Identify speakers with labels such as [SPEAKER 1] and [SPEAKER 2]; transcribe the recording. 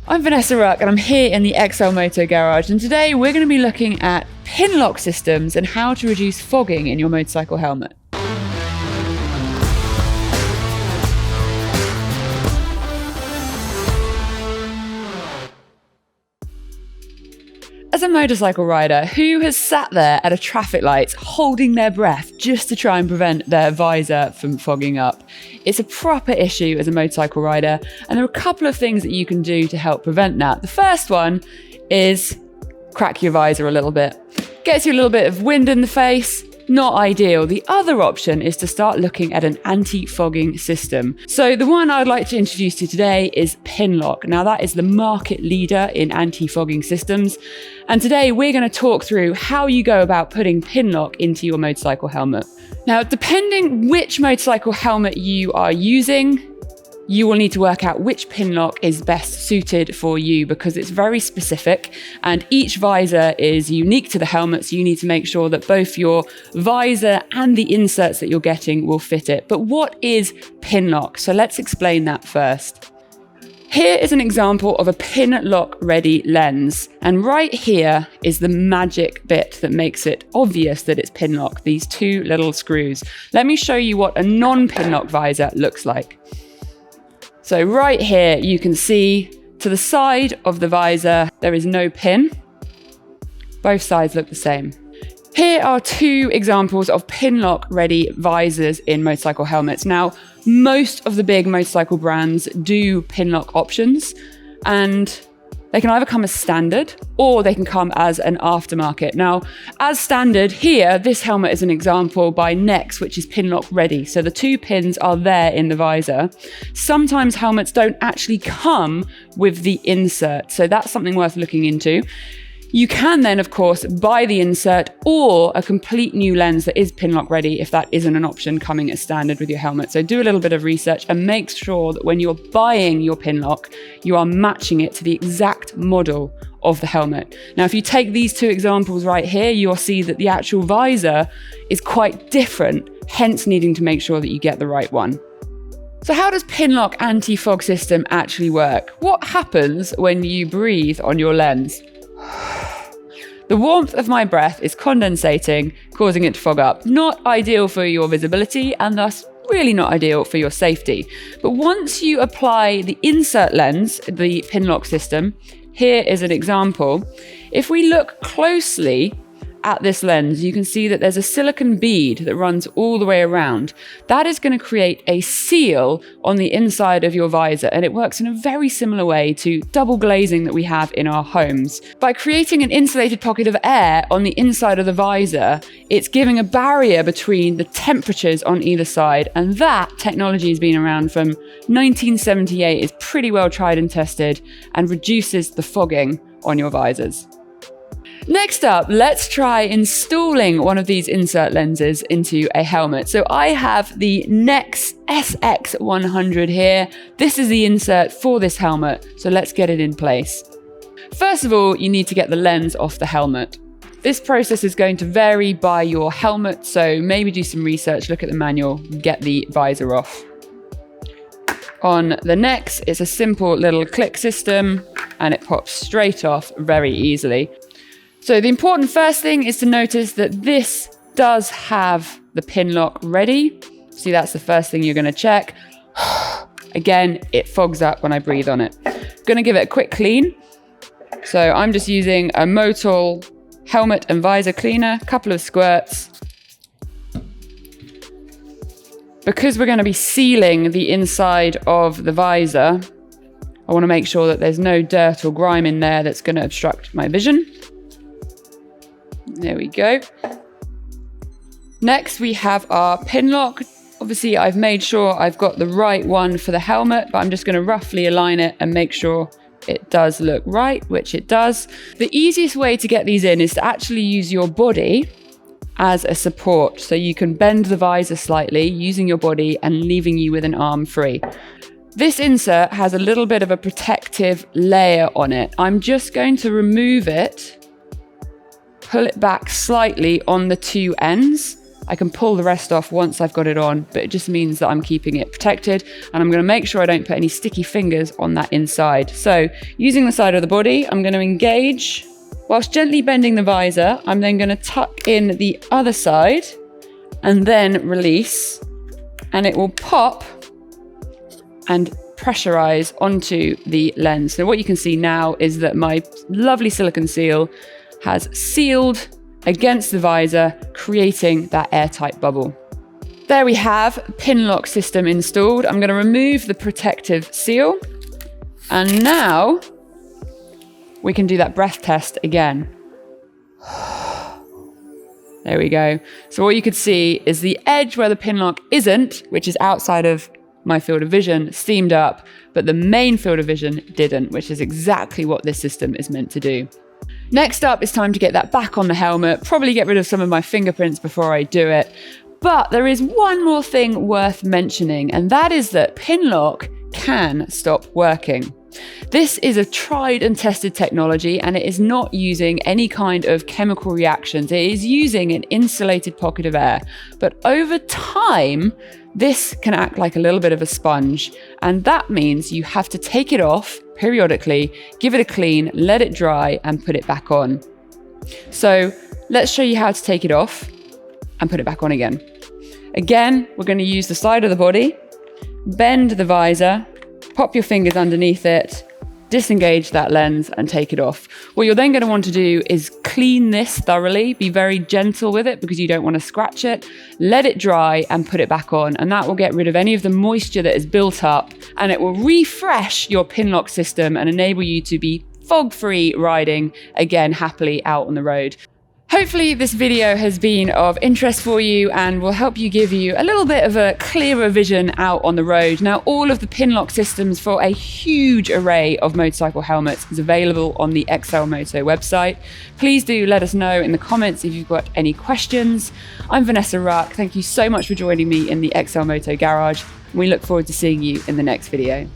[SPEAKER 1] I'm Vanessa Ruck and I'm here in the XL Moto Garage, and today we're going to be looking at pin lock systems and how to reduce fogging in your motorcycle helmet. As a motorcycle rider, who has sat there at a traffic light holding their breath just to try and prevent their visor from fogging up? It's a proper issue as a motorcycle rider, and there are a couple of things that you can do to help prevent that. The first one is crack your visor a little bit. Gets you a little bit of wind in the face. Not ideal. The other option is to start looking at an anti-fogging system. So the one I'd like to introduce to you today is Pinlock. Now that is the market leader in anti-fogging systems. And today we're going to talk through how you go about putting Pinlock into your motorcycle helmet. Now, depending which motorcycle helmet you are using, you will need to work out which pin lock is best suited for you, because it's very specific and each visor is unique to the helmet. So you need to make sure that both your visor and the inserts that you're getting will fit it. But what is pin lock? So let's explain that first. Here is an example of a pin lock ready lens. And right here is the magic bit that makes it obvious that it's pin lock, these two little screws. Let me show you what a non-pin lock visor looks like. So right here, you can see to the side of the visor, there is no pin. Both sides look the same. Here are two examples of pin lock ready visors in motorcycle helmets. Now, most of the big motorcycle brands do pin lock options, and they can either come as standard or they can come as an aftermarket. Now, as standard here, this helmet is an example by Nex, which is pin lock ready. So the two pins are there in the visor. Sometimes helmets don't actually come with the insert, so that's something worth looking into. You can then, of course, buy the insert or a complete new lens that is pin lock ready if that isn't an option coming as standard with your helmet. So do a little bit of research and make sure that when you're buying your pin lock, you are matching it to the exact model of the helmet. Now, if you take these two examples right here, you'll see that the actual visor is quite different, hence needing to make sure that you get the right one. So how does Pinlock anti-fog system actually work? What happens when you breathe on your lens? The warmth of my breath is condensating, causing it to fog up. Not ideal for your visibility and thus really not ideal for your safety. But once you apply the insert lens, the Pinlock system, here is an example. If we look closely at this lens, you can see that there's a silicone bead that runs all the way around. That is going to create a seal on the inside of your visor, and it works in a very similar way to double glazing that we have in our homes. By creating an insulated pocket of air on the inside of the visor, it's giving a barrier between the temperatures on either side, and that technology has been around from 1978, is pretty well tried and tested, and reduces the fogging on your visors. Next up, let's try installing one of these insert lenses into a helmet. So I have the Nex SX100 here. This is the insert for this helmet, so let's get it in place. First of all, you need to get the lens off the helmet. This process is going to vary by your helmet, so maybe do some research, look at the manual, get the visor off. On the Nex, it's a simple little click system, and it pops straight off very easily. So the important first thing is to notice that this does have the pin lock ready. See, that's the first thing you're going to check. Again, it fogs up when I breathe on it. Going to give it a quick clean. So I'm just using a Motul helmet and visor cleaner, a couple of squirts. Because we're going to be sealing the inside of the visor, I want to make sure that there's no dirt or grime in there that's going to obstruct my vision. There we go. Next, we have our pin lock. Obviously, I've made sure I've got the right one for the helmet, but I'm just going to roughly align it and make sure it does look right, which it does. The easiest way to get these in is to actually use your body as a support. So you can bend the visor slightly using your body and leaving you with an arm free. This insert has a little bit of a protective layer on it. I'm just going to remove it, pull it back slightly on the two ends, I can pull the rest off once I've got it on, but it just means that I'm keeping it protected, and I'm going to make sure I don't put any sticky fingers on that inside. So using the side of the body, I'm going to engage. Whilst gently bending the visor, I'm then going to tuck in the other side and then release, and it will pop and pressurize onto the lens. Now what you can see now is that my lovely silicone seal has sealed against the visor, creating that airtight bubble. There we have pin lock system installed. I'm going to remove the protective seal, and now we can do that breath test again. There we go. So what you could see is the edge where the pin lock isn't, which is outside of my field of vision, steamed up, but the main field of vision didn't, which is exactly what this system is meant to do. Next up, it's time to get that back on the helmet, probably get rid of some of my fingerprints before I do it. But there is one more thing worth mentioning, and that is that pin lock can stop working. This is a tried and tested technology, and it is not using any kind of chemical reactions. It is using an insulated pocket of air. But over time, this can act like a little bit of a sponge, and that means you have to take it off periodically, give it a clean, let it dry, and put it back on. So let's show you how to take it off and put it back on again. Again, we're going to use the side of the body, bend the visor, pop your fingers underneath it, disengage that lens and take it off. What you're then going to want to do is clean this thoroughly, be very gentle with it because you don't want to scratch it, let it dry and put it back on, and that will get rid of any of the moisture that is built up, and it will refresh your pin lock system and enable you to be fog-free riding again happily out on the road. Hopefully this video has been of interest for you and will help you give you a little bit of a clearer vision out on the road. Now, all of the pin lock systems for a huge array of motorcycle helmets is available on the XLMoto website. Please do let us know in the comments if you've got any questions. I'm Vanessa Ruck. Thank you so much for joining me in the XLMoto garage. We look forward to seeing you in the next video.